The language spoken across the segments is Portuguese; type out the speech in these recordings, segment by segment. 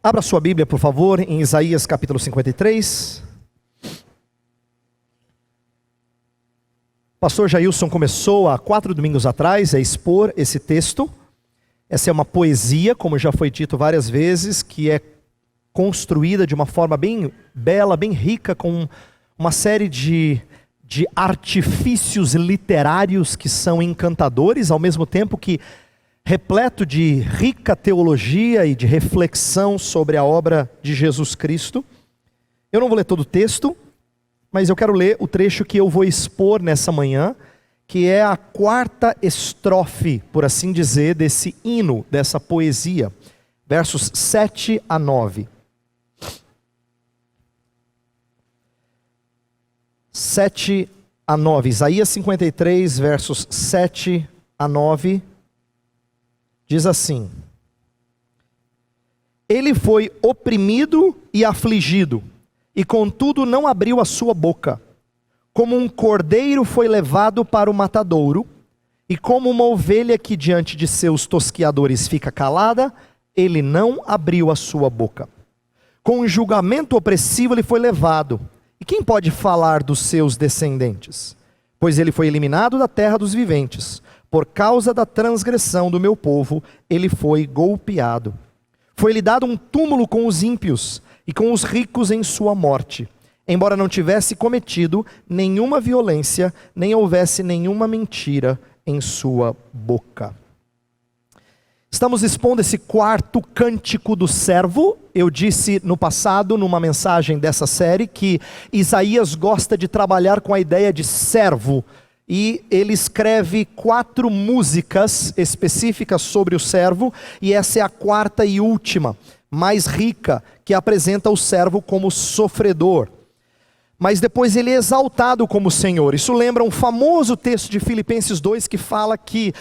Abra sua Bíblia, por favor, em Isaías capítulo 53. O pastor Jailson começou há 4 domingos atrás a expor esse texto. Essa é uma poesia, como já foi dito várias vezes, que é construída de uma forma bem bela, bem rica, com uma série de artifícios literários que são encantadores, ao mesmo tempo que repleto de rica teologia e de reflexão sobre a obra de Jesus Cristo. Eu não vou ler todo o texto, mas eu quero ler o trecho que eu vou expor nessa manhã, que é a 4ª estrofe, por assim dizer, desse hino, dessa poesia, versos 7 a 9. 7 a 9, Isaías 53, versos 7 a 9, diz assim: Ele foi oprimido e afligido, e contudo não abriu a sua boca. Como um cordeiro foi levado para o matadouro, e como uma ovelha que diante de seus tosquiadores fica calada, ele não abriu a sua boca. Com um julgamento opressivo ele foi levado. E quem pode falar dos seus descendentes? Pois ele foi eliminado da terra dos viventes. Por causa da transgressão do meu povo, ele foi golpeado. Foi-lhe dado um túmulo com os ímpios e com os ricos em sua morte, embora não tivesse cometido nenhuma violência, nem houvesse nenhuma mentira em sua boca. Estamos expondo esse 4º cântico do servo. Eu disse no passado, numa mensagem dessa série, que Isaías gosta de trabalhar com a ideia de servo. E ele escreve 4 músicas específicas sobre o servo, e essa é a 4ª e última, mais rica, que apresenta o servo como sofredor. Mas depois ele é exaltado como Senhor. Isso lembra um famoso texto de Filipenses 2 que fala que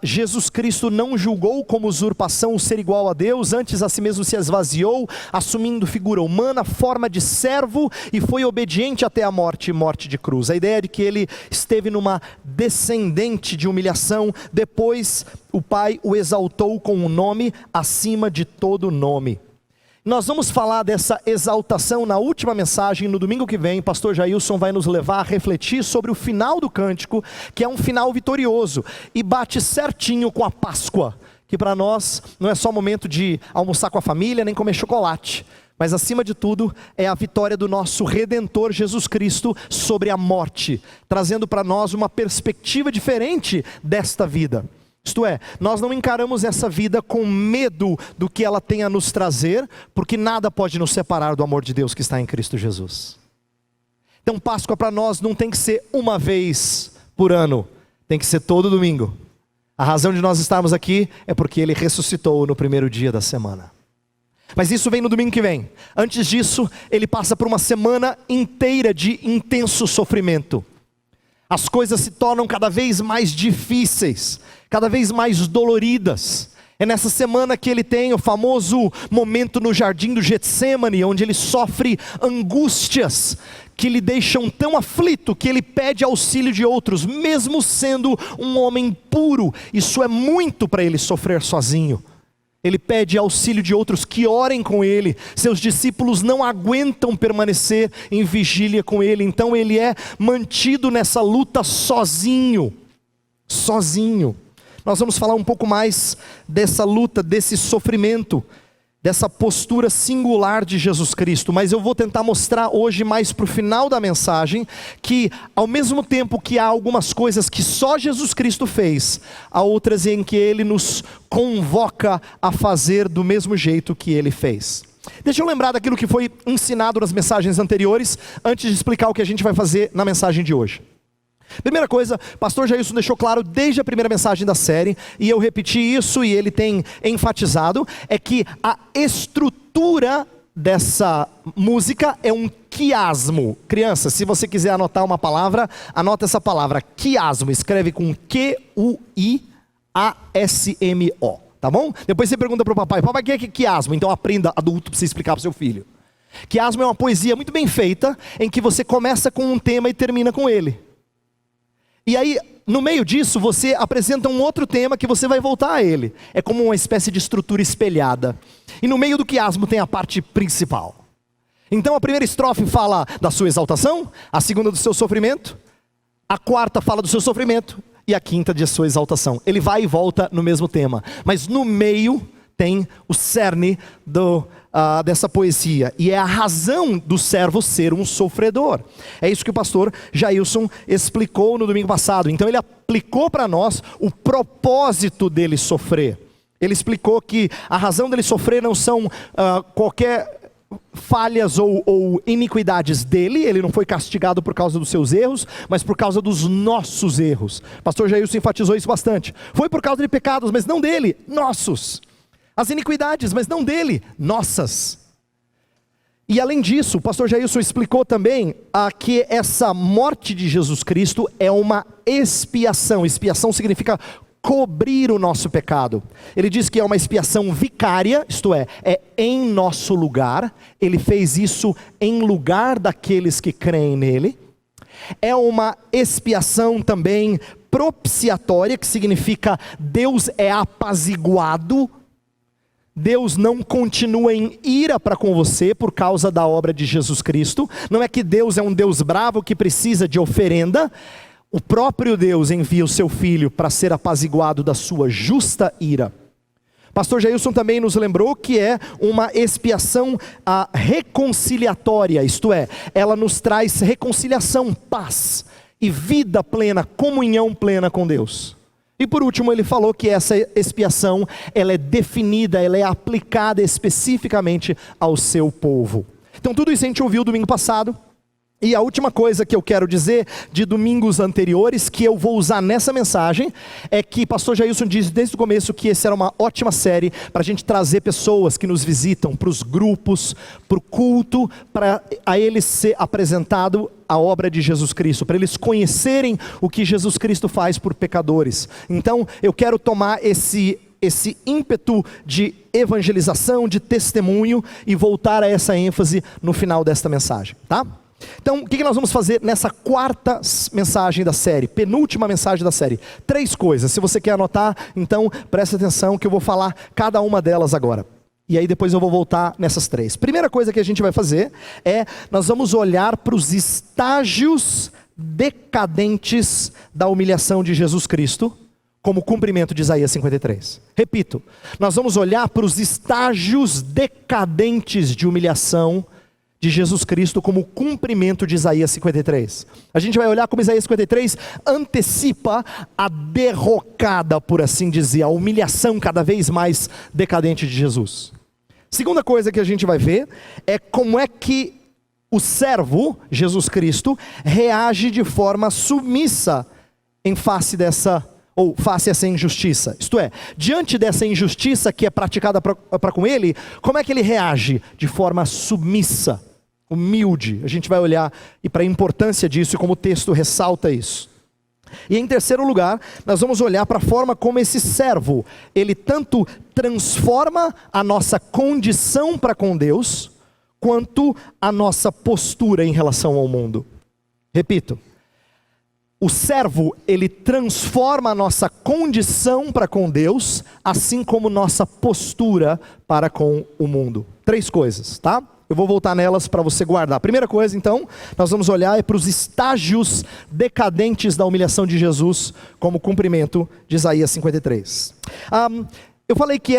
Jesus Cristo não julgou como usurpação o ser igual a Deus, antes a si mesmo se esvaziou, assumindo figura humana, forma de servo, e foi obediente até a morte e morte de cruz. A ideia é de que ele esteve numa descendente de humilhação, depois o Pai o exaltou com um nome acima de todo nome. Nós vamos falar dessa exaltação na última mensagem, no domingo que vem. Pastor Jailson vai nos levar a refletir sobre o final do cântico, que é um final vitorioso, e bate certinho com a Páscoa, que para nós não é só momento de almoçar com a família, nem comer chocolate, mas acima de tudo é a vitória do nosso Redentor Jesus Cristo sobre a morte, trazendo para nós uma perspectiva diferente desta vida. Isto é, nós não encaramos essa vida com medo do que ela tem a nos trazer, porque nada pode nos separar do amor de Deus que está em Cristo Jesus. Então Páscoa para nós não tem que ser uma vez por ano, tem que ser todo domingo. A razão de nós estarmos aqui é porque Ele ressuscitou no primeiro dia da semana. Mas isso vem no domingo que vem. Antes disso, Ele passa por uma semana inteira de intenso sofrimento. As coisas se tornam cada vez mais difíceis, cada vez mais doloridas. É nessa semana que ele tem o famoso momento no jardim do Getsêmani, onde ele sofre angústias que lhe deixam tão aflito que ele pede auxílio de outros, mesmo sendo um homem puro. Isso é muito para ele sofrer sozinho. Ele pede auxílio de outros que orem com ele. Seus discípulos não aguentam permanecer em vigília com ele, então ele é mantido nessa luta sozinho. Nós vamos falar um pouco mais dessa luta, desse sofrimento, dessa postura singular de Jesus Cristo, mas eu vou tentar mostrar hoje mais para o final da mensagem, que ao mesmo tempo que há algumas coisas que só Jesus Cristo fez, há outras em que Ele nos convoca a fazer do mesmo jeito que Ele fez. Deixa eu lembrar daquilo que foi ensinado nas mensagens anteriores, antes de explicar o que a gente vai fazer na mensagem de hoje. Primeira coisa, pastor Jailson deixou claro desde a primeira mensagem da série, e eu repeti isso e ele tem enfatizado, é que a estrutura dessa música é um quiasmo. Criança, se você quiser anotar uma palavra, anota essa palavra, quiasmo, escreve com Q-U-I-A-S-M-O, tá bom? Depois você pergunta para o papai, o que é quiasmo? Então aprenda, adulto, para você explicar para o seu filho. Quiasmo é uma poesia muito bem feita, em que você começa com um tema e termina com ele. E aí, no meio disso, você apresenta um outro tema que você vai voltar a ele. É como uma espécie de estrutura espelhada. E no meio do quiasmo tem a parte principal. Então a primeira estrofe fala da sua exaltação, a segunda do seu sofrimento, a quarta fala do seu sofrimento e a quinta de sua exaltação. Ele vai e volta no mesmo tema. Mas no meio tem o cerne dessa poesia. E é a razão do servo ser um sofredor. É isso que o pastor Jailson explicou no domingo passado. Então ele aplicou para nós o propósito dele sofrer. Ele explicou que a razão dele sofrer não são qualquer falhas ou iniquidades dele. Ele não foi castigado por causa dos seus erros, mas por causa dos nossos erros. Pastor Jailson enfatizou isso bastante. Foi por causa de pecados, mas não dele, nossos. As iniquidades, mas não dele, nossas. E além disso, o pastor Jailson explicou também que essa morte de Jesus Cristo é uma expiação. Expiação significa cobrir o nosso pecado. Ele diz que é uma expiação vicária, isto é em nosso lugar. Ele fez isso em lugar daqueles que creem nele. É uma expiação também propiciatória, que significa Deus é apaziguado. Deus não continua em ira para com você por causa da obra de Jesus Cristo. Não é que Deus é um Deus bravo que precisa de oferenda. O próprio Deus envia o seu Filho para ser apaziguado da sua justa ira. Pastor Jailson também nos lembrou que é uma expiação reconciliatória, isto é, ela nos traz reconciliação, paz e vida plena, comunhão plena com Deus. E por último ele falou que essa expiação, ela é definida, ela é aplicada especificamente ao seu povo. Então tudo isso a gente ouviu domingo passado. E a última coisa que eu quero dizer de domingos anteriores, que eu vou usar nessa mensagem, é que pastor Jailson disse desde o começo que essa era uma ótima série para a gente trazer pessoas que nos visitam para os grupos, para o culto, para a eles ser apresentado a obra de Jesus Cristo, para eles conhecerem o que Jesus Cristo faz por pecadores. Então eu quero tomar esse ímpeto de evangelização, de testemunho, e voltar a essa ênfase no final desta mensagem, tá? Então, o que nós vamos fazer nessa quarta mensagem da série, penúltima mensagem da série? 3 coisas, se você quer anotar, então preste atenção que eu vou falar cada uma delas agora. E aí depois eu vou voltar nessas 3. Primeira coisa que a gente vai fazer nós vamos olhar para os estágios decadentes da humilhação de Jesus Cristo, como cumprimento de Isaías 53. Repito, nós vamos olhar para os estágios decadentes de humilhação de Jesus Cristo como cumprimento de Isaías 53. A gente vai olhar como Isaías 53 antecipa a derrocada, por assim dizer, a humilhação cada vez mais decadente de Jesus. Segunda coisa que a gente vai ver é como é que o servo, Jesus Cristo, reage de forma submissa em face a essa injustiça. Isto é, diante dessa injustiça que é praticada para com ele, como é que ele reage? De forma submissa, humilde. A gente vai olhar e para a importância disso e como o texto ressalta isso. E em terceiro lugar, nós vamos olhar para a forma como esse servo, ele tanto transforma a nossa condição para com Deus, quanto a nossa postura em relação ao mundo. Repito, o servo, ele transforma a nossa condição para com Deus, assim como nossa postura para com o mundo. 3 coisas, tá? Eu vou voltar nelas para você guardar. A primeira coisa, então, nós vamos olhar para os estágios decadentes da humilhação de Jesus, como cumprimento de Isaías 53. Eu falei que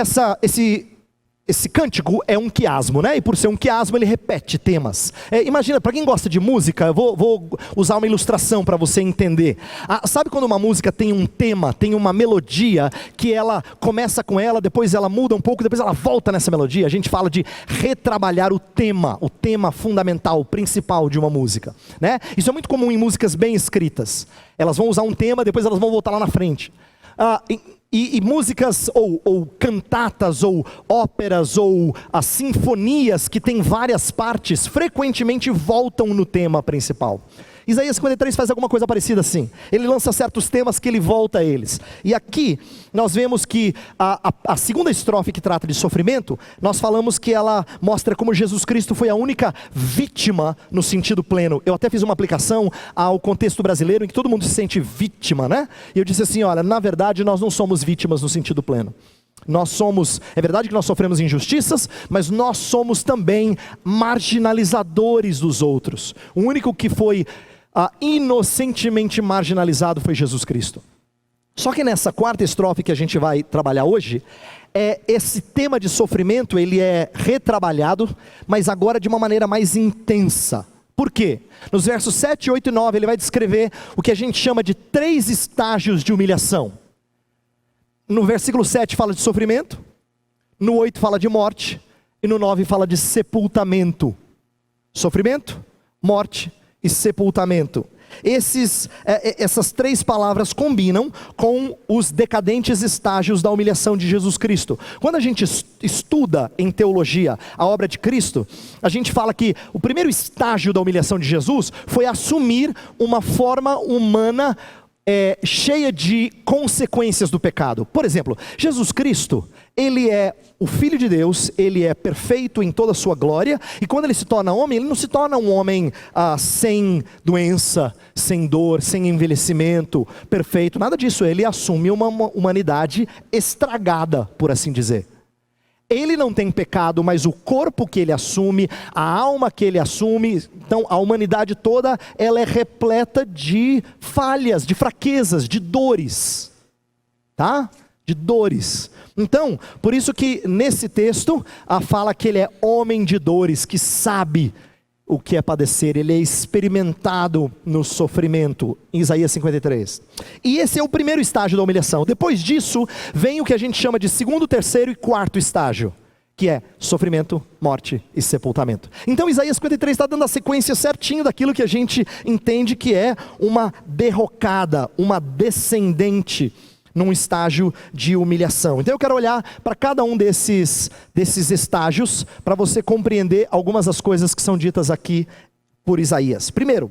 esse cântico é um quiasmo, né? E por ser um quiasmo ele repete temas. Imagina, para quem gosta de música, eu vou usar uma ilustração para você entender. Sabe quando uma música tem um tema, tem uma melodia, que ela começa com ela, depois ela muda um pouco, depois ela volta nessa melodia? A gente fala de retrabalhar o tema fundamental, principal de uma música, né? Isso é muito comum em músicas bem escritas. Elas vão usar um tema, depois elas vão voltar lá na frente. E músicas ou cantatas ou óperas ou as sinfonias que têm várias partes frequentemente voltam no tema principal. Isaías 53 faz alguma coisa parecida assim. Ele lança certos temas que ele volta a eles. E aqui nós vemos que a segunda estrofe que trata de sofrimento, nós falamos que ela mostra como Jesus Cristo foi a única vítima no sentido pleno. Eu até fiz uma aplicação ao contexto brasileiro em que todo mundo se sente vítima, né? E eu disse assim, olha, na verdade nós não somos vítimas no sentido pleno. É verdade que nós sofremos injustiças, mas nós somos também marginalizadores dos outros. O único que foi inocentemente marginalizado foi Jesus Cristo. Só que nessa quarta estrofe que a gente vai trabalhar hoje, esse tema de sofrimento, ele é retrabalhado, mas agora de uma maneira mais intensa. Por quê? Nos versos 7, 8 e 9, ele vai descrever o que a gente chama de 3 estágios de humilhação. No versículo 7 fala de sofrimento, no 8 fala de morte, e no 9 fala de sepultamento. Sofrimento, morte e sepultamento. Essas 3 palavras combinam com os decadentes estágios da humilhação de Jesus Cristo. Quando a gente estuda em teologia a obra de Cristo, a gente fala que o primeiro estágio da humilhação de Jesus foi assumir uma forma humana cheia de consequências do pecado. Por exemplo, Jesus Cristo, ele é o Filho de Deus, ele é perfeito em toda a sua glória, e quando ele se torna homem, ele não se torna um homem sem doença, sem dor, sem envelhecimento, perfeito, nada disso. Ele assume uma humanidade estragada, por assim dizer. Ele não tem pecado, mas o corpo que ele assume, a alma que ele assume, então a humanidade toda, ela é repleta de falhas, de fraquezas, de dores, tá? De dores. Então, por isso que nesse texto, fala que ele é homem de dores, que sabe o que é padecer, ele é experimentado no sofrimento, em Isaías 53. E esse é o primeiro estágio da humilhação. Depois disso, vem o que a gente chama de segundo, terceiro e quarto estágio, que é sofrimento, morte e sepultamento. Então Isaías 53 está dando a sequência certinho daquilo que a gente entende que é uma derrocada, uma descendente, num estágio de humilhação. Então eu quero olhar para cada um desses estágios, para você compreender algumas das coisas que são ditas aqui por Isaías. Primeiro,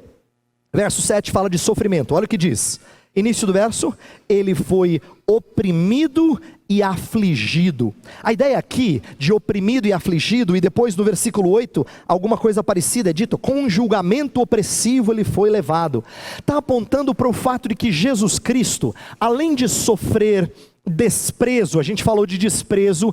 verso 7 fala de sofrimento, olha o que diz. Início do verso, ele foi oprimido e afligido. A ideia aqui de oprimido e afligido, e depois no versículo 8, alguma coisa parecida é dito, com um julgamento opressivo ele foi levado. Está apontando para o fato de que Jesus Cristo, além de sofrer desprezo, a gente falou de desprezo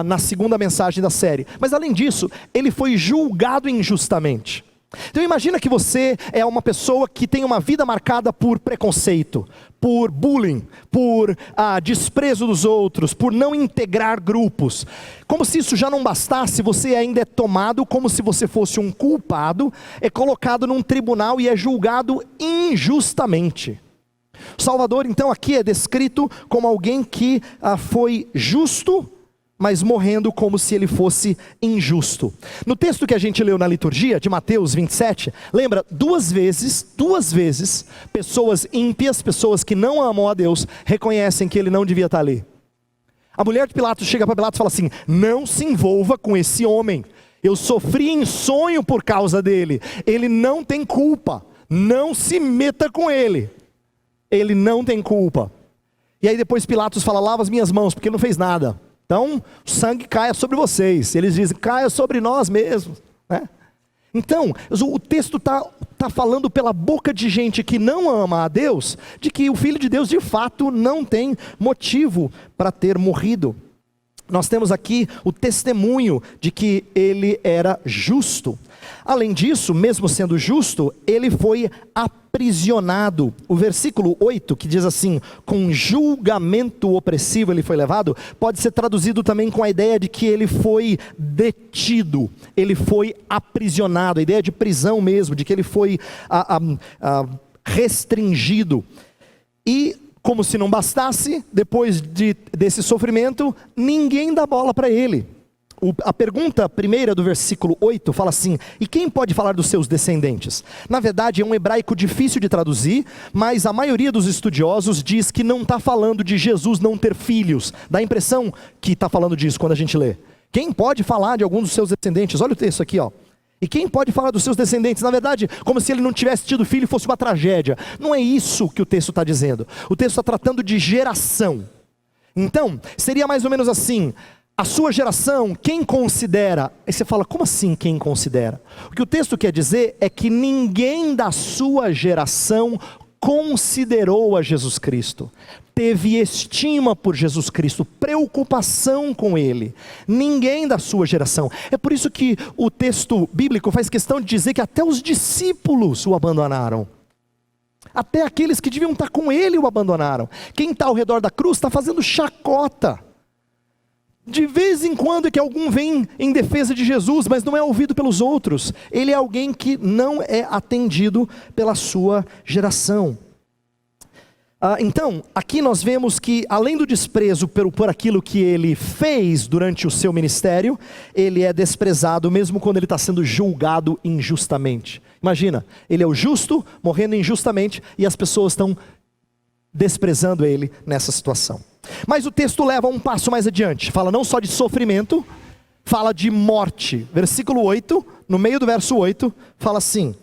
na segunda mensagem da série, mas além disso, ele foi julgado injustamente. Então imagina que você é uma pessoa que tem uma vida marcada por preconceito, por bullying, por desprezo dos outros, por não integrar grupos. Como se isso já não bastasse, você ainda é tomado como se você fosse um culpado, é colocado num tribunal e é julgado injustamente. Salvador então aqui é descrito como alguém que foi justo, mas morrendo como se ele fosse injusto. No texto que a gente leu na liturgia, de Mateus 27, lembra, duas vezes, pessoas ímpias, pessoas que não amam a Deus, reconhecem que ele não devia estar ali. A mulher de Pilatos chega para Pilatos e fala assim, não se envolva com esse homem, eu sofri em sonho por causa dele, ele não tem culpa, não se meta com ele, ele não tem culpa. E aí depois Pilatos fala, lava as minhas mãos, porque ele não fez nada. Então, o sangue caia sobre vocês. Eles dizem, caia sobre nós mesmos, né? Então, o texto está falando pela boca de gente que não ama a Deus, de que o Filho de Deus de fato não tem motivo para ter morrido. Nós temos aqui o testemunho de que ele era justo. Além disso, mesmo sendo justo, ele foi aprisionado. O versículo 8, que diz assim, com julgamento opressivo ele foi levado, pode ser traduzido também com a ideia de que ele foi detido, ele foi aprisionado, a ideia de prisão mesmo, de que ele foi restringido. E como se não bastasse, depois desse sofrimento, ninguém dá bola para ele. A pergunta primeira do versículo 8 fala assim, e quem pode falar dos seus descendentes? Na verdade é um hebraico difícil de traduzir, mas a maioria dos estudiosos diz que não está falando de Jesus não ter filhos. Dá a impressão que está falando disso quando a gente lê. Quem pode falar de algum dos seus descendentes? Olha o texto aqui, ó. E quem pode falar dos seus descendentes? Na verdade, como se ele não tivesse tido filho e fosse uma tragédia. Não é isso que o texto está dizendo. O texto está tratando de geração. Então, seria mais ou menos assim: a sua geração, quem considera? Aí você fala, como assim quem considera? O que o texto quer dizer é que ninguém da sua geração considerou a Jesus Cristo, teve estima por Jesus Cristo, preocupação com Ele. Ninguém da sua geração. É por isso que o texto bíblico faz questão de dizer que até os discípulos o abandonaram. Até aqueles que deviam estar com Ele o abandonaram. Quem está ao redor da cruz está fazendo chacota. De vez em quando é que algum vem em defesa de Jesus, mas não é ouvido pelos outros. Ele é alguém que não é atendido pela sua geração. Então, aqui nós vemos que, além do desprezo por aquilo que ele fez durante o seu ministério, ele é desprezado mesmo quando ele está sendo julgado injustamente. Imagina, ele é o justo, morrendo injustamente, e as pessoas estão desprezando ele nessa situação. Mas o texto leva um passo mais adiante, fala não só de sofrimento, fala de morte. Versículo 8, no meio do verso 8, fala assim: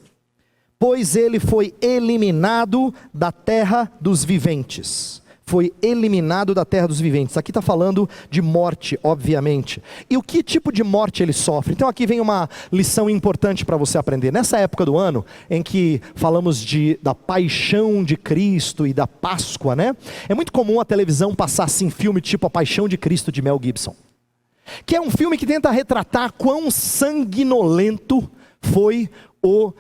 pois ele foi eliminado da terra dos viventes. Foi eliminado da terra dos viventes. Aqui está falando de morte, obviamente. E o que tipo de morte ele sofre? Então aqui vem uma lição importante para você aprender. Nessa época do ano, em que falamos da paixão de Cristo e da Páscoa, né? É muito comum a televisão passar assim filme tipo A Paixão de Cristo de Mel Gibson, que é um filme que tenta retratar quão sanguinolento foi o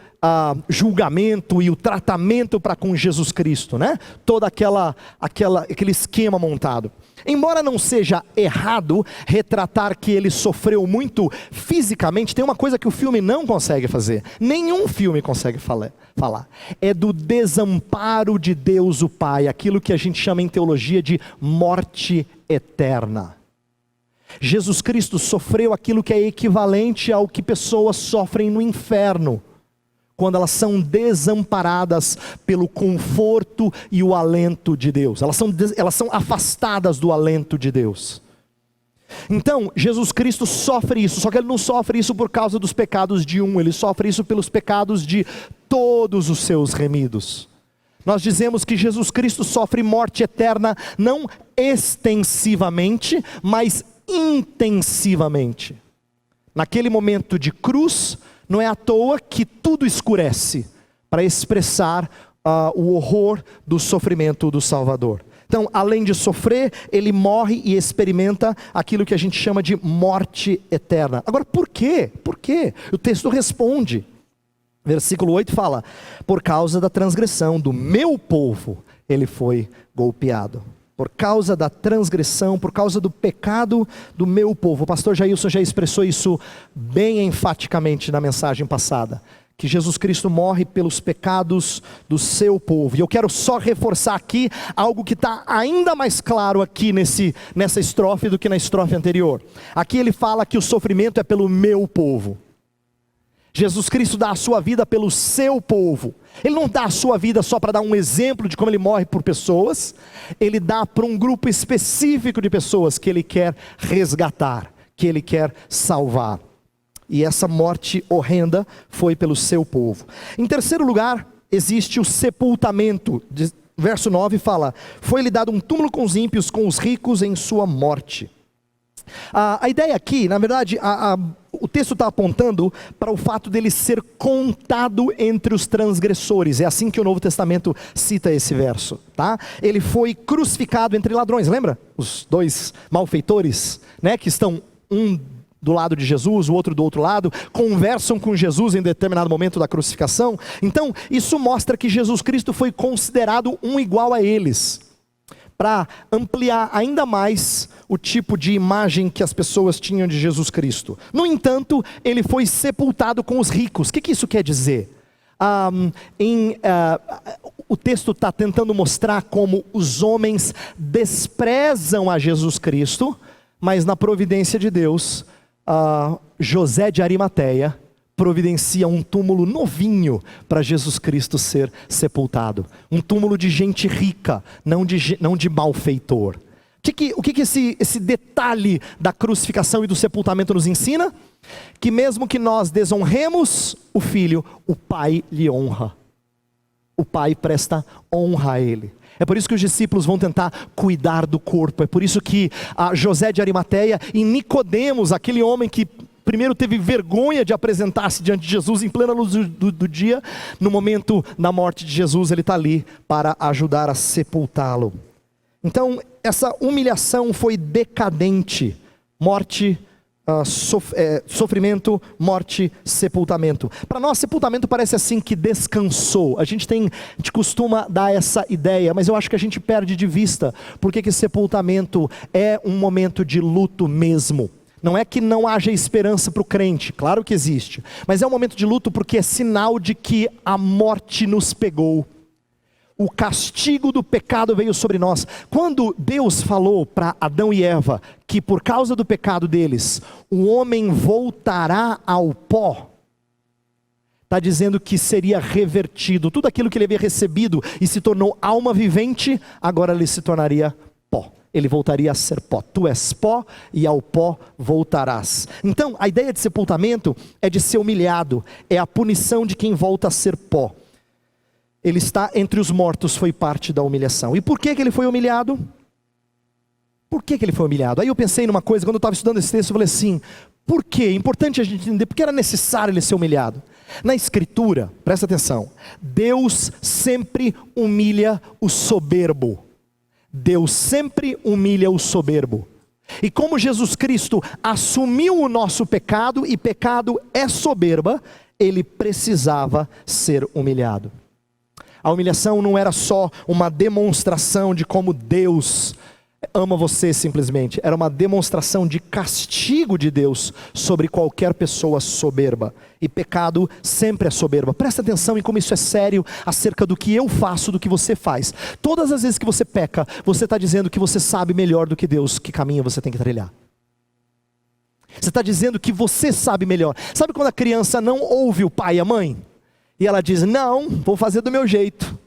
julgamento e o tratamento para com Jesus Cristo, né? Todo aquele esquema montado. Embora não seja errado retratar que ele sofreu muito fisicamente, tem uma coisa que o filme não consegue fazer, nenhum filme consegue falar, é do desamparo de Deus o Pai, aquilo que a gente chama em teologia de morte eterna. Jesus Cristo sofreu aquilo que é equivalente ao que pessoas sofrem no inferno, quando elas são desamparadas pelo conforto e o alento de Deus. Elas são afastadas do alento de Deus. Então, Jesus Cristo sofre isso, só que ele não sofre isso por causa dos pecados de um, ele sofre isso pelos pecados de todos os seus remidos. Nós dizemos que Jesus Cristo sofre morte eterna, não extensivamente, mas intensivamente. Naquele momento de cruz, não é à toa que tudo escurece para expressar o horror do sofrimento do Salvador. Então, além de sofrer, ele morre e experimenta aquilo que a gente chama de morte eterna. Agora, por quê? Por quê? O texto responde. Versículo 8 fala: por causa da transgressão do meu povo, ele foi golpeado. Por causa da transgressão, por causa do pecado do meu povo. O pastor Jailson já expressou isso bem enfaticamente na mensagem passada, que Jesus Cristo morre pelos pecados do seu povo. E eu quero só reforçar aqui algo que está ainda mais claro aqui nessa estrofe do que na estrofe anterior. Aqui ele fala que o sofrimento é pelo meu povo. Jesus Cristo dá a sua vida pelo seu povo. Ele não dá a sua vida só para dar um exemplo de como ele morre por pessoas. Ele dá para um grupo específico de pessoas que ele quer resgatar, que ele quer salvar. E essa morte horrenda foi pelo seu povo. Em terceiro lugar, existe o sepultamento. Verso 9 fala: foi-lhe dado um túmulo com os ímpios, com os ricos em sua morte. A ideia aqui, na verdade, o texto está apontando para o fato dele ser contado entre os transgressores. É assim que o Novo Testamento cita esse verso, tá? Ele foi crucificado entre ladrões, lembra? Os dois malfeitores, né? Que estão um do lado de Jesus, o outro do outro lado, conversam com Jesus em determinado momento da crucificação. Então, isso mostra que Jesus Cristo foi considerado um igual a eles, para ampliar ainda mais o tipo de imagem que as pessoas tinham de Jesus Cristo. No entanto, ele foi sepultado com os ricos. O que isso quer dizer? O texto está tentando mostrar como os homens desprezam a Jesus Cristo, mas na providência de Deus, José de Arimateia providencia um túmulo novinho para Jesus Cristo ser sepultado. Um túmulo de gente rica, não de malfeitor. O que esse detalhe da crucificação e do sepultamento nos ensina? Que mesmo que nós desonremos o Filho, o Pai lhe honra. O Pai presta honra a Ele. É por isso que os discípulos vão tentar cuidar do corpo. É por isso que José de Arimateia e Nicodemos, aquele homem que primeiro teve vergonha de apresentar-se diante de Jesus em plena luz do dia, no momento da morte de Jesus, ele está ali para ajudar a sepultá-lo. Então, essa humilhação foi decadente. Morte, sofrimento, morte, sepultamento. Para nós, sepultamento parece assim que descansou. A gente costuma dar essa ideia, mas eu acho que a gente perde de vista porque que sepultamento é um momento de luto mesmo. Não é que não haja esperança para o crente, claro que existe, mas é um momento de luto porque é sinal de que a morte nos pegou. O castigo do pecado veio sobre nós. Quando Deus falou para Adão e Eva que por causa do pecado deles, o homem voltará ao pó, está dizendo que seria revertido. Tudo aquilo que ele havia recebido e se tornou alma vivente, agora ele se tornaria pó. Ele voltaria a ser pó. Tu és pó e ao pó voltarás. Então, a ideia de sepultamento é de ser humilhado. É a punição de quem volta a ser pó. Ele está entre os mortos, foi parte da humilhação. E por que ele foi humilhado? Por que ele foi humilhado? Aí eu pensei numa coisa, quando eu estava estudando esse texto, eu falei assim, por quê? É importante a gente entender, porque era necessário ele ser humilhado. Na Escritura, presta atenção, Deus sempre humilha o soberbo. Deus sempre humilha o soberbo. E como Jesus Cristo assumiu o nosso pecado, e pecado é soberba, ele precisava ser humilhado. A humilhação não era só uma demonstração de como Deus ama você simplesmente, era uma demonstração de castigo de Deus sobre qualquer pessoa soberba. E pecado sempre é soberba. Presta atenção em como isso é sério acerca do que eu faço, do que você faz. Todas as vezes que você peca, você está dizendo que você sabe melhor do que Deus que caminho você tem que trilhar. Você está dizendo que você sabe melhor. Sabe quando a criança não ouve o pai e a mãe? E ela diz, não, vou fazer do meu jeito.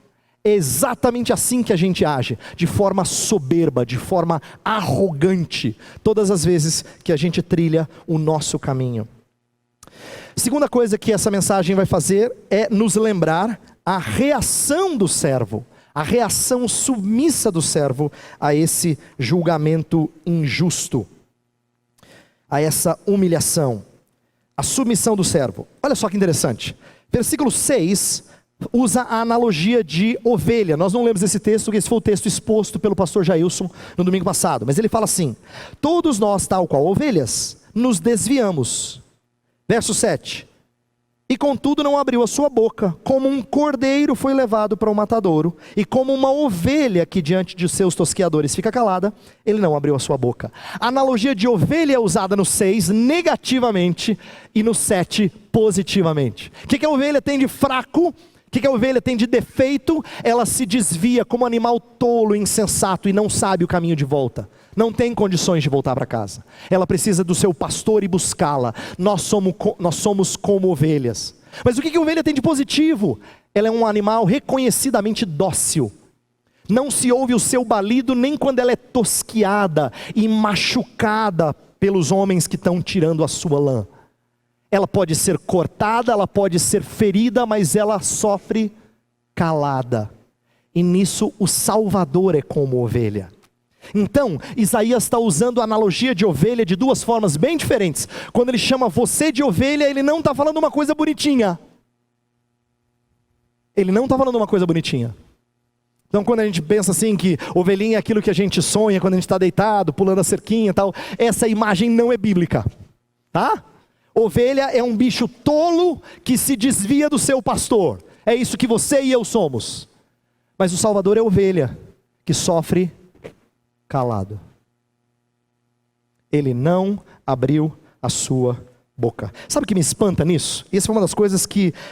É exatamente assim que a gente age, de forma soberba, de forma arrogante, todas as vezes que a gente trilha o nosso caminho. Segunda coisa que essa mensagem vai fazer é nos lembrar a reação do servo, a reação submissa do servo a esse julgamento injusto, a essa humilhação, a submissão do servo. Olha só que interessante, versículo 6 usa a analogia de ovelha. Nós não lemos esse texto, porque esse foi o texto exposto pelo pastor Jailson no domingo passado, mas ele fala assim, todos nós, tal qual ovelhas, nos desviamos. Verso 7, e contudo não abriu a sua boca, como um cordeiro foi levado para o matadouro, e como uma ovelha que diante de seus tosqueadores fica calada, ele não abriu a sua boca. A analogia de ovelha é usada no 6 negativamente, e no 7 positivamente. O que a ovelha tem de fraco? O que a ovelha tem de defeito? Ela se desvia como animal tolo, insensato, e não sabe o caminho de volta. Não tem condições de voltar para casa. Ela precisa do seu pastor e buscá-la. Nós somos como ovelhas. Mas o que a ovelha tem de positivo? Ela é um animal reconhecidamente dócil. Não se ouve o seu balido nem quando ela é tosquiada e machucada pelos homens que estão tirando a sua lã. Ela pode ser cortada, ela pode ser ferida, mas ela sofre calada. E nisso o Salvador é como ovelha. Então, Isaías está usando a analogia de ovelha de duas formas bem diferentes. Quando ele chama você de ovelha, ele não está falando uma coisa bonitinha. Ele não está falando uma coisa bonitinha. Então quando a gente pensa assim que ovelhinha é aquilo que a gente sonha quando a gente está deitado, pulando a cerquinha e tal, essa imagem não é bíblica. Tá? Ovelha é um bicho tolo que se desvia do seu pastor. É isso que você e eu somos. Mas o Salvador é ovelha que sofre calado. Ele não abriu a sua boca. Sabe o que me espanta nisso? E essa foi uma das coisas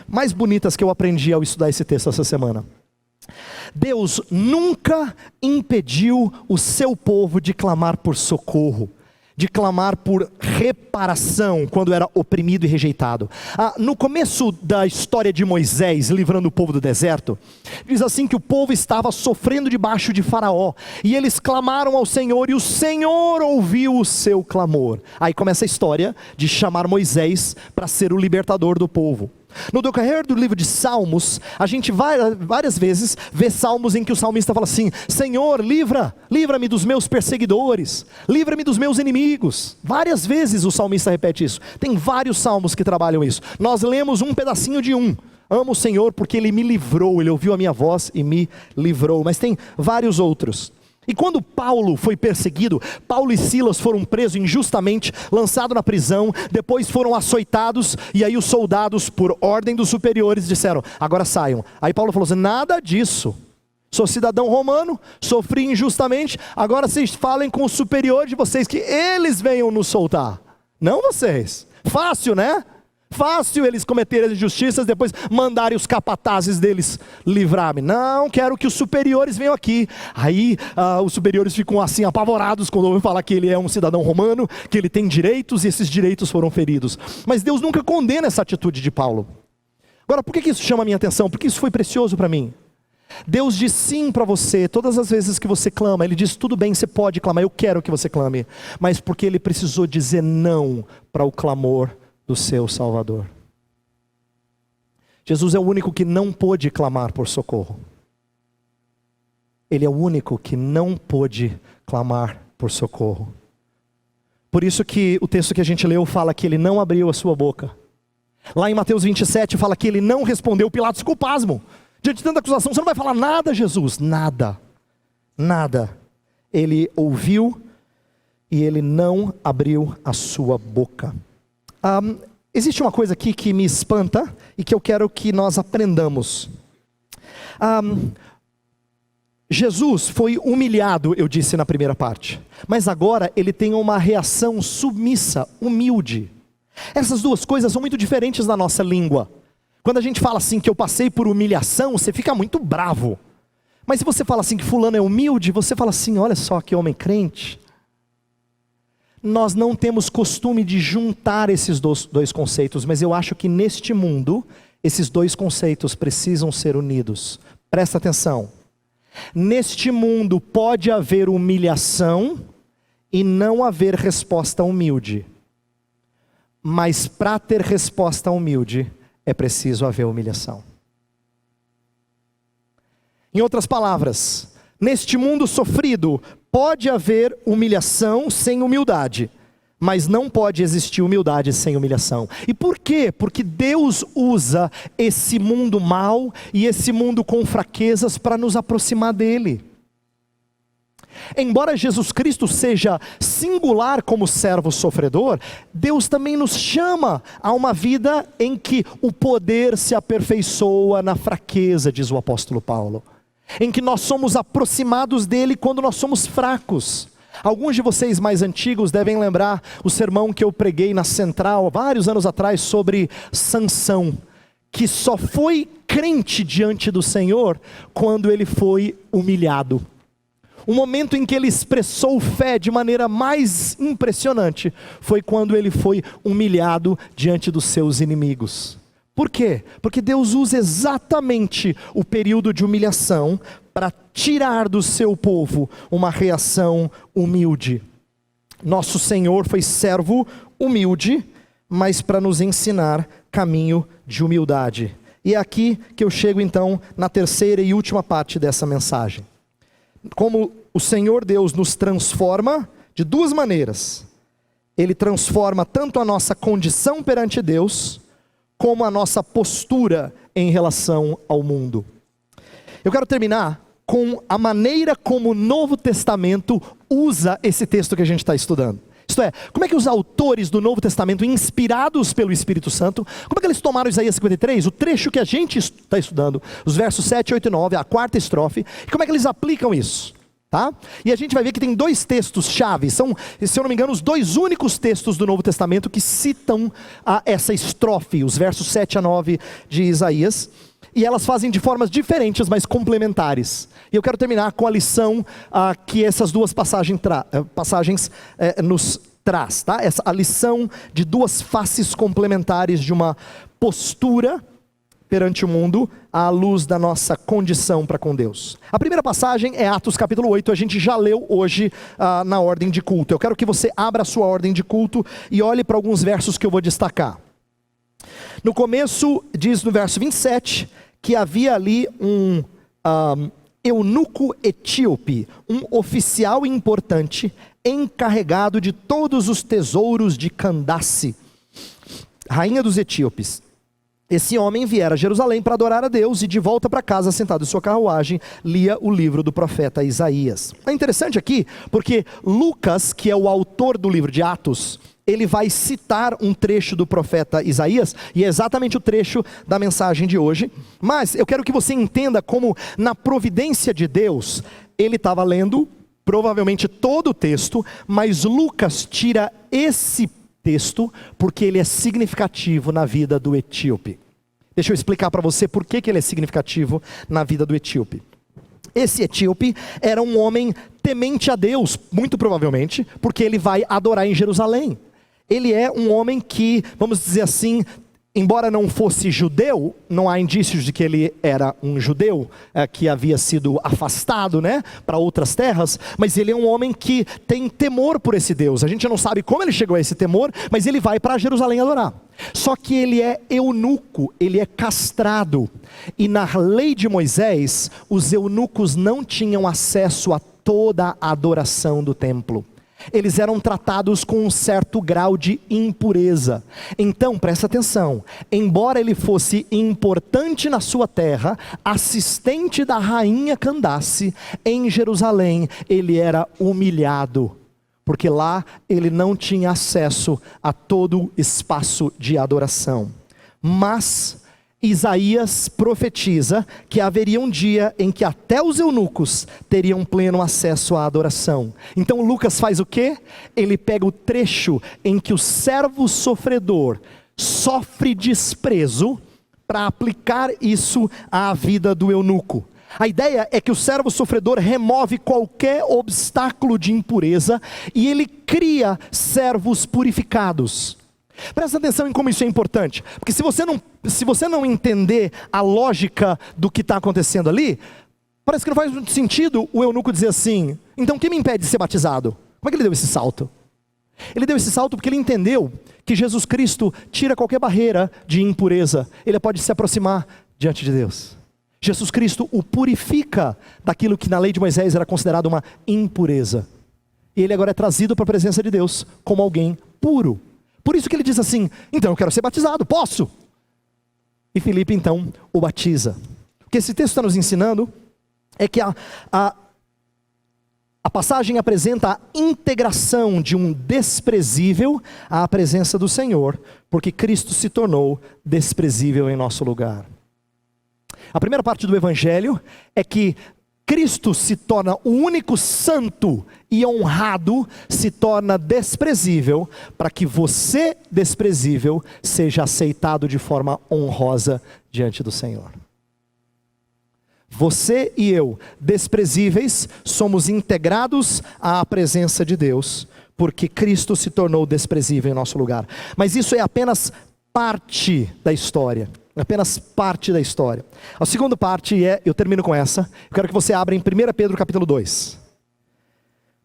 mais bonitas que eu aprendi ao estudar esse texto essa semana. Deus nunca impediu o seu povo de clamar por socorro, de clamar por reparação quando era oprimido e rejeitado. No começo da história de Moisés, livrando o povo do deserto, diz assim que o povo estava sofrendo debaixo de Faraó, e eles clamaram ao Senhor, e o Senhor ouviu o seu clamor. Aí começa a história de chamar Moisés para ser o libertador do povo. No decorrer do livro de Salmos, a gente várias vezes vê salmos em que o salmista fala assim: Senhor, livra-me dos meus perseguidores, livra-me dos meus inimigos. Várias vezes o salmista repete isso. Tem vários salmos que trabalham isso. Nós lemos um pedacinho de um: amo o Senhor porque Ele me livrou, Ele ouviu a minha voz e me livrou. Mas tem vários outros. E quando Paulo foi perseguido, Paulo e Silas foram presos injustamente, lançados na prisão, depois foram açoitados, e aí os soldados, por ordem dos superiores, disseram: agora saiam. Aí Paulo falou assim: nada disso, sou cidadão romano, sofri injustamente, agora vocês falem com o superior de vocês, que eles venham nos soltar, não vocês. Fácil, né? Fácil eles cometerem as injustiças, depois mandarem os capatazes deles livrar-me. Não, quero que os superiores venham aqui. Aí os superiores ficam assim apavorados quando ouvem falar que ele é um cidadão romano, que ele tem direitos, e esses direitos foram feridos. Mas Deus nunca condena essa atitude de Paulo. Agora, por que isso chama a minha atenção? Porque isso foi precioso para mim. Deus diz sim para você todas as vezes que você clama. Ele diz: tudo bem, você pode clamar, eu quero que você clame. Mas porque Ele precisou dizer não para o clamor do seu Salvador. Jesus é o único que não pôde clamar por socorro. Ele é o único que não pôde clamar por socorro. Por isso que o texto que a gente leu fala que Ele não abriu a sua boca. Lá em Mateus 27 fala que Ele não respondeu. Pilatos ficou pasmo. Diante de tanta acusação, você não vai falar nada, Jesus? Nada. Nada. Ele ouviu e Ele não abriu a sua boca. Existe uma coisa aqui que me espanta e que eu quero que nós aprendamos. Jesus foi humilhado, eu disse na primeira parte, mas agora Ele tem uma reação submissa, humilde. Essas duas coisas são muito diferentes na nossa língua. Quando a gente fala assim que eu passei por humilhação, você fica muito bravo. Mas se você fala assim que fulano é humilde, você fala assim: olha só que homem crente. Nós não temos costume de juntar esses dois conceitos, mas eu acho que neste mundo, esses dois conceitos precisam ser unidos. Presta atenção. Neste mundo pode haver humilhação e não haver resposta humilde. Mas para ter resposta humilde, é preciso haver humilhação. Em outras palavras, neste mundo sofrido, pode haver humilhação sem humildade, mas não pode existir humildade sem humilhação. E por quê? Porque Deus usa esse mundo mau e esse mundo com fraquezas para nos aproximar dEle. Embora Jesus Cristo seja singular como servo sofredor, Deus também nos chama a uma vida em que o poder se aperfeiçoa na fraqueza, diz o apóstolo Paulo. Em que nós somos aproximados dele quando nós somos fracos. Alguns de vocês mais antigos devem lembrar o sermão que eu preguei na Central, vários anos atrás, sobre Sansão, que só foi crente diante do Senhor quando ele foi humilhado. O momento em que ele expressou fé de maneira mais impressionante foi quando ele foi humilhado diante dos seus inimigos. Por quê? Porque Deus usa exatamente o período de humilhação para tirar do seu povo uma reação humilde. Nosso Senhor foi servo humilde, mas para nos ensinar caminho de humildade. E é aqui que eu chego então na terceira e última parte dessa mensagem. Como o Senhor Deus nos transforma de duas maneiras. Ele transforma tanto a nossa condição perante Deus, como a nossa postura em relação ao mundo. Eu quero terminar com a maneira como o Novo Testamento usa esse texto que a gente está estudando. Isto é, como é que os autores do Novo Testamento, inspirados pelo Espírito Santo, como é que eles tomaram Isaías 53, o trecho que a gente está estudando, os versos 7, 8 e 9, a quarta estrofe, e como é que eles aplicam isso? Tá? E a gente vai ver que tem dois textos-chave, são, se eu não me engano, os dois únicos textos do Novo Testamento que citam essa estrofe, os versos 7 a 9 de Isaías, e elas fazem de formas diferentes, mas complementares. E eu quero terminar com a lição que essas duas passagens nos traz, tá? A lição de duas faces complementares de uma postura perante o mundo à luz da nossa condição para com Deus. A primeira passagem é Atos capítulo 8, a gente já leu hoje na ordem de culto. Eu quero que você abra a sua ordem de culto e olhe para alguns versos que eu vou destacar. No começo, diz no verso 27, que havia ali um eunuco etíope, um oficial importante, encarregado de todos os tesouros de Candace, rainha dos etíopes. Esse homem viera a Jerusalém para adorar a Deus e de volta para casa, sentado em sua carruagem, lia o livro do profeta Isaías. É interessante aqui, porque Lucas, que é o autor do livro de Atos, ele vai citar um trecho do profeta Isaías, e é exatamente o trecho da mensagem de hoje. Mas eu quero que você entenda como, na providência de Deus, ele estava lendo provavelmente todo o texto, mas Lucas tira esse texto porque ele é significativo na vida do etíope. Deixa eu explicar para você por que ele é significativo na vida do etíope. Esse etíope era um homem temente a Deus, muito provavelmente, porque ele vai adorar em Jerusalém. Ele é um homem que, vamos dizer assim, embora não fosse judeu, não há indícios de que ele era um judeu, que havia sido afastado, para outras terras, mas ele é um homem que tem temor por esse Deus. A gente não sabe como ele chegou a esse temor, mas ele vai para Jerusalém adorar. Só que ele é eunuco, ele é castrado, e na lei de Moisés, os eunucos não tinham acesso a toda a adoração do templo. Eles eram tratados com um certo grau de impureza. Então, presta atenção, embora ele fosse importante na sua terra, assistente da rainha Candace, em Jerusalém, ele era humilhado, porque lá ele não tinha acesso a todo o espaço de adoração. Mas Isaías profetiza que haveria um dia em que até os eunucos teriam pleno acesso à adoração. Então Lucas faz o quê? Ele pega o trecho em que o servo sofredor sofre desprezo para aplicar isso à vida do eunuco. A ideia é que o servo sofredor remove qualquer obstáculo de impureza e ele cria servos purificados. Presta atenção em como isso é importante, porque se você não entender a lógica do que está acontecendo ali, parece que não faz muito sentido o eunuco dizer assim: então o que me impede de ser batizado? Como é que ele deu esse salto? Ele deu esse salto porque ele entendeu que Jesus Cristo tira qualquer barreira de impureza, ele pode se aproximar diante de Deus. Jesus Cristo o purifica daquilo que na lei de Moisés era considerado uma impureza, e ele agora é trazido para a presença de Deus como alguém puro. Por isso que ele diz assim: então eu quero ser batizado, posso? E Filipe então o batiza. O que esse texto está nos ensinando é que a passagem apresenta a integração de um desprezível à presença do Senhor, porque Cristo se tornou desprezível em nosso lugar. A primeira parte do Evangelho é que Cristo se torna o único santo e honrado, se torna desprezível, para que você, desprezível, seja aceitado de forma honrosa diante do Senhor. Você e eu, desprezíveis, somos integrados à presença de Deus, porque Cristo se tornou desprezível em nosso lugar. Mas isso é apenas parte da história. Apenas parte da história. A segunda parte eu termino com essa. Eu quero que você abra em 1 Pedro capítulo 2.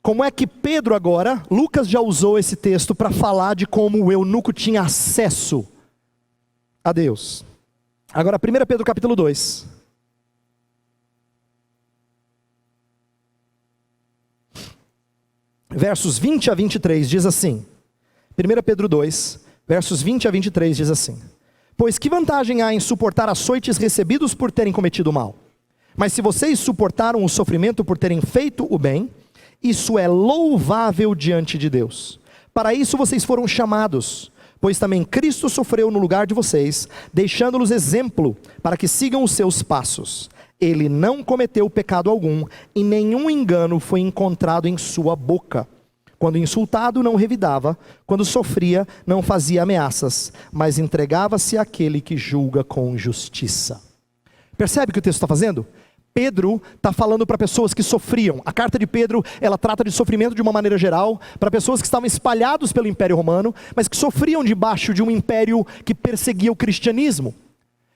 Como é que Pedro agora, Lucas já usou esse texto para falar de como o eunuco tinha acesso a Deus. Agora 1 Pedro capítulo 2. Versos 20 a 23 diz assim. 1 Pedro 2, versos 20 a 23 diz assim: pois que vantagem há em suportar açoites recebidos por terem cometido o mal? Mas se vocês suportaram o sofrimento por terem feito o bem, isso é louvável diante de Deus. Para isso vocês foram chamados, pois também Cristo sofreu no lugar de vocês, deixando-los exemplo para que sigam os seus passos. Ele não cometeu pecado algum, e nenhum engano foi encontrado em sua boca. Quando insultado, não revidava. Quando sofria, não fazia ameaças, mas entregava-se àquele que julga com justiça. Percebe o que o texto está fazendo? Pedro está falando para pessoas que sofriam. A carta de Pedro, ela trata de sofrimento de uma maneira geral, para pessoas que estavam espalhados pelo Império Romano, mas que sofriam debaixo de um império que perseguia o cristianismo.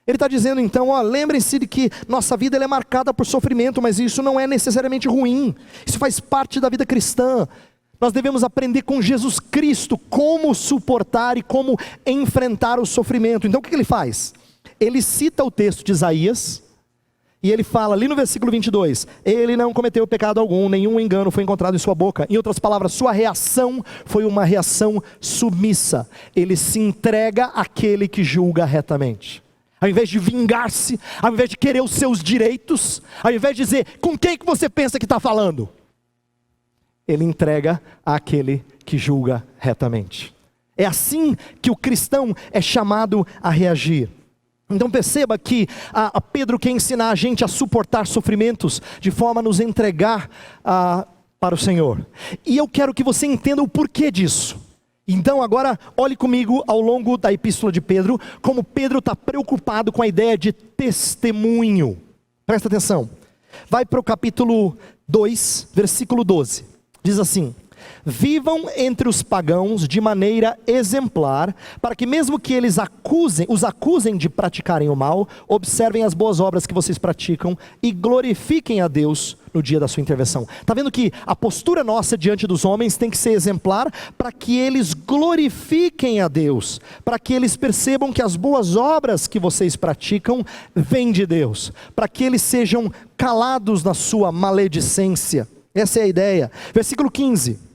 Ele está dizendo então, lembrem-se de que nossa vida ela é marcada por sofrimento, mas isso não é necessariamente ruim. Isso faz parte da vida cristã. Nós devemos aprender com Jesus Cristo como suportar e como enfrentar o sofrimento. Então o que ele faz? Ele cita o texto de Isaías, e ele fala ali no versículo 22, ele não cometeu pecado algum, nenhum engano foi encontrado em sua boca. Em outras palavras, sua reação foi uma reação submissa. Ele se entrega àquele que julga retamente. Ao invés de vingar-se, ao invés de querer os seus direitos, ao invés de dizer, com quem que você pensa que está falando? Ele entrega àquele que julga retamente. É assim que o cristão é chamado a reagir. Então perceba que a Pedro quer ensinar a gente a suportar sofrimentos de forma a nos entregar para o Senhor. E eu quero que você entenda o porquê disso. Então agora olhe comigo ao longo da epístola de Pedro, como Pedro está preocupado com a ideia de testemunho. Presta atenção. Vai para o capítulo 2, versículo 12. Diz assim: vivam entre os pagãos de maneira exemplar, para que mesmo que eles os acusem de praticarem o mal, observem as boas obras que vocês praticam e glorifiquem a Deus no dia da sua intervenção. Está vendo que a postura nossa diante dos homens tem que ser exemplar, para que eles glorifiquem a Deus, para que eles percebam que as boas obras que vocês praticam vêm de Deus, para que eles sejam calados na sua maledicência. Essa é a ideia. Versículo 15.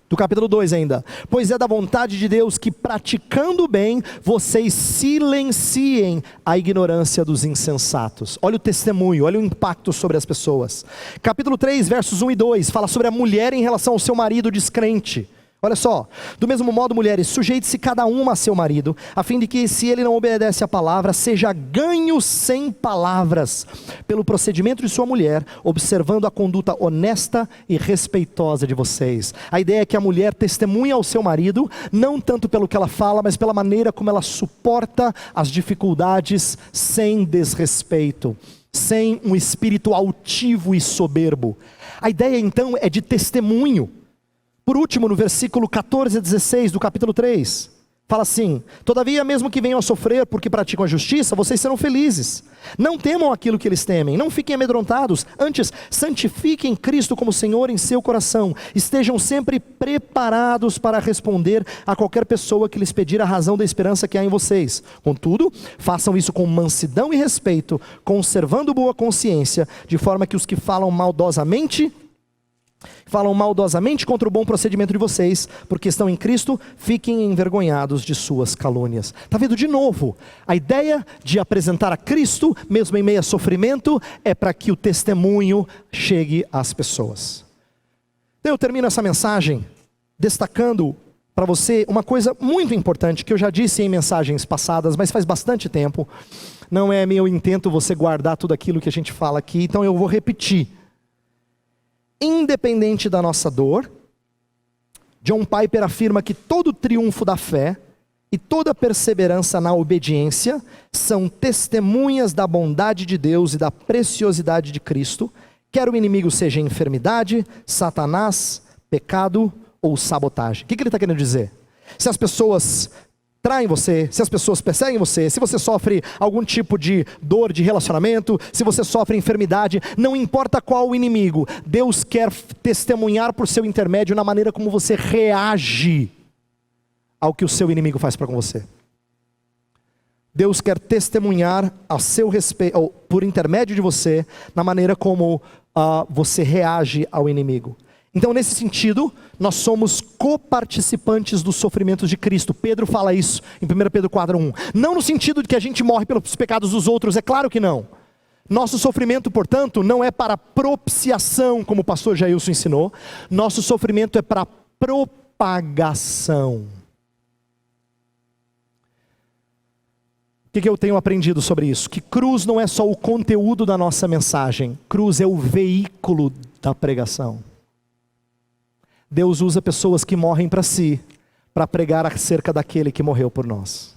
Do capítulo 2 ainda. Pois é da vontade de Deus que, praticando o bem, vocês silenciem a ignorância dos insensatos. Olha o testemunho, olha o impacto sobre as pessoas. Capítulo 3, versos 1 e 2, fala sobre a mulher em relação ao seu marido descrente. Olha só, do mesmo modo, mulheres, sujeite-se cada uma a seu marido, a fim de que, se ele não obedece à palavra, seja ganho sem palavras, pelo procedimento de sua mulher, observando a conduta honesta e respeitosa de vocês. A ideia é que a mulher testemunha ao seu marido, não tanto pelo que ela fala, mas pela maneira como ela suporta as dificuldades sem desrespeito, sem um espírito altivo e soberbo. A ideia então é de testemunho. Por último, no versículo 14 a 16 do capítulo 3, fala assim: todavia, mesmo que venham a sofrer porque praticam a justiça, vocês serão felizes. Não temam aquilo que eles temem, não fiquem amedrontados, antes santifiquem Cristo como Senhor em seu coração. Estejam sempre preparados para responder a qualquer pessoa que lhes pedir a razão da esperança que há em vocês. Contudo, façam isso com mansidão e respeito, conservando boa consciência, de forma que os que falam maldosamente contra o bom procedimento de vocês, porque estão em Cristo, fiquem envergonhados de suas calúnias. Está vendo de novo? A ideia de apresentar a Cristo, mesmo em meio a sofrimento, é para que o testemunho chegue às pessoas. Então eu termino essa mensagem destacando para você uma coisa muito importante, que eu já disse em mensagens passadas, mas faz bastante tempo. Não é meu intento você guardar tudo aquilo que a gente fala aqui, então eu vou repetir. Independente da nossa dor, John Piper afirma que todo triunfo da fé e toda perseverança na obediência são testemunhas da bondade de Deus e da preciosidade de Cristo, quer o inimigo seja enfermidade, Satanás, pecado ou sabotagem. O que ele está querendo dizer? Se as pessoas traem você, se as pessoas perseguem você, se você sofre algum tipo de dor de relacionamento, se você sofre enfermidade, não importa qual o inimigo, Deus quer testemunhar por seu intermédio na maneira como você reage ao que o seu inimigo faz para com você. Deus quer testemunhar a seu respeito, ou por intermédio de você, na maneira como você reage ao inimigo. Então, nesse sentido, nós somos coparticipantes dos sofrimentos de Cristo. Pedro fala isso em 1 Pedro 4:1. Não no sentido de que a gente morre pelos pecados dos outros, é claro que não. Nosso sofrimento, portanto, não é para propiciação, como o pastor Jailson ensinou. Nosso sofrimento é para propagação. O que eu tenho aprendido sobre isso? Que cruz não é só o conteúdo da nossa mensagem. Cruz é o veículo da pregação. Deus usa pessoas que morrem para si, para pregar acerca daquele que morreu por nós.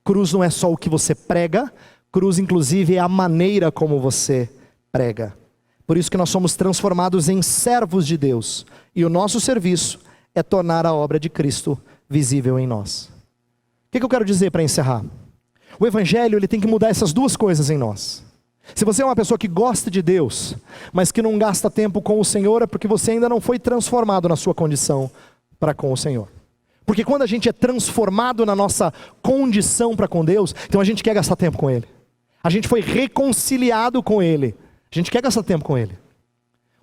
Cruz não é só o que você prega, Cruz, inclusive, é a maneira como você prega. Por isso que nós somos transformados em servos de Deus. E o nosso serviço é tornar a obra de Cristo visível em nós. O que eu quero dizer para encerrar? O Evangelho ele tem que mudar essas duas coisas em nós. Se você é uma pessoa que gosta de Deus, mas que não gasta tempo com o Senhor, é porque você ainda não foi transformado na sua condição para com o Senhor. Porque quando a gente é transformado na nossa condição para com Deus, então a gente quer gastar tempo com Ele. A gente foi reconciliado com Ele. A gente quer gastar tempo com Ele.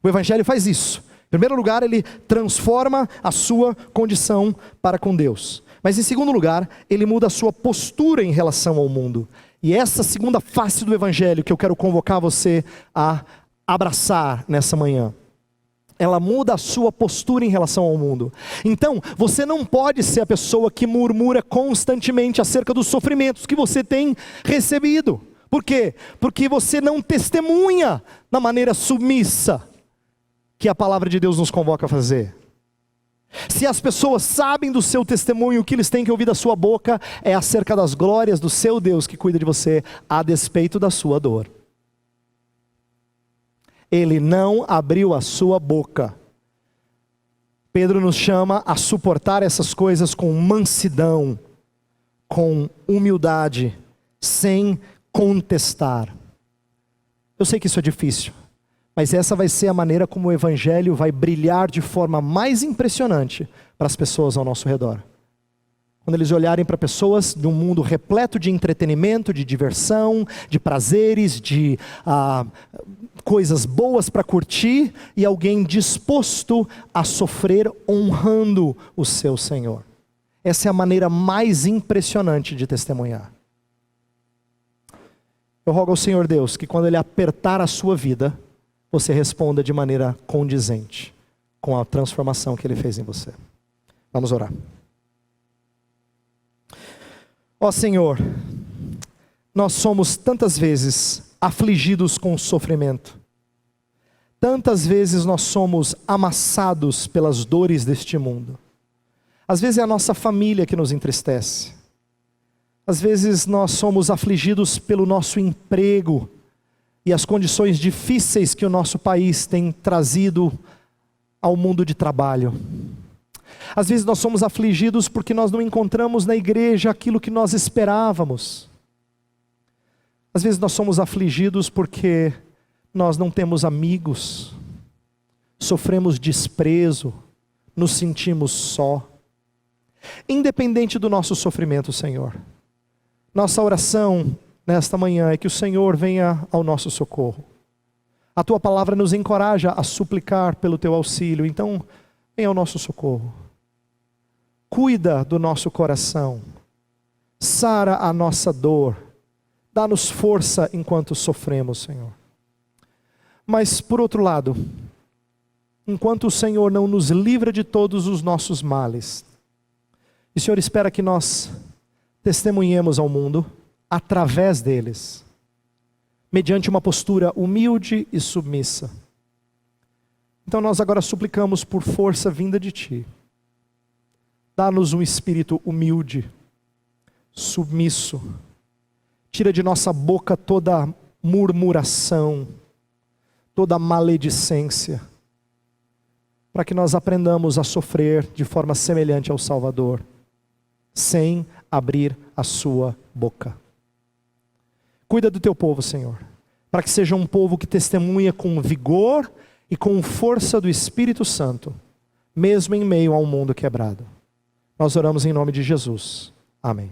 O Evangelho faz isso. Em primeiro lugar, ele transforma a sua condição para com Deus. Mas em segundo lugar, ele muda a sua postura em relação ao mundo. E essa segunda face do Evangelho que eu quero convocar você a abraçar nessa manhã. Ela muda a sua postura em relação ao mundo. Então, você não pode ser a pessoa que murmura constantemente acerca dos sofrimentos que você tem recebido. Por quê? Porque você não testemunha da maneira submissa que a palavra de Deus nos convoca a fazer. Se as pessoas sabem do seu testemunho, o que eles têm que ouvir da sua boca é acerca das glórias do seu Deus que cuida de você, a despeito da sua dor. Ele não abriu a sua boca. Pedro nos chama a suportar essas coisas com mansidão, com humildade, sem contestar. Eu sei que isso é difícil, mas essa vai ser a maneira como o Evangelho vai brilhar de forma mais impressionante para as pessoas ao nosso redor. Quando eles olharem para pessoas de um mundo repleto de entretenimento, de diversão, de prazeres, de coisas boas para curtir, e alguém disposto a sofrer honrando o seu Senhor. Essa é a maneira mais impressionante de testemunhar. Eu rogo ao Senhor Deus que quando Ele apertar a sua vida, você responda de maneira condizente com a transformação que Ele fez em você. Vamos orar. Ó Senhor, nós somos tantas vezes afligidos com o sofrimento. Tantas vezes nós somos amassados pelas dores deste mundo. Às vezes é a nossa família que nos entristece. Às vezes nós somos afligidos pelo nosso emprego e as condições difíceis que o nosso país tem trazido ao mundo de trabalho. Às vezes nós somos afligidos porque nós não encontramos na igreja aquilo que nós esperávamos. Às vezes nós somos afligidos porque nós não temos amigos, sofremos desprezo, nos sentimos só. Independente do nosso sofrimento, Senhor, nossa oração nesta manhã é que o Senhor venha ao nosso socorro. A Tua palavra nos encoraja a suplicar pelo Teu auxílio, então venha ao nosso socorro. Cuida do nosso coração, sara a nossa dor, dá-nos força enquanto sofremos, Senhor. Mas por outro lado, enquanto o Senhor não nos livra de todos os nossos males, o Senhor espera que nós testemunhemos ao mundo através deles, mediante uma postura humilde e submissa. Então nós agora suplicamos por força vinda de Ti. Dá-nos um espírito humilde, submisso. Tira de nossa boca toda murmuração, toda maledicência, para que nós aprendamos a sofrer de forma semelhante ao Salvador, sem abrir a sua boca. Cuida do Teu povo, Senhor, para que seja um povo que testemunha com vigor e com força do Espírito Santo, mesmo em meio a um mundo quebrado. Nós oramos em nome de Jesus. Amém.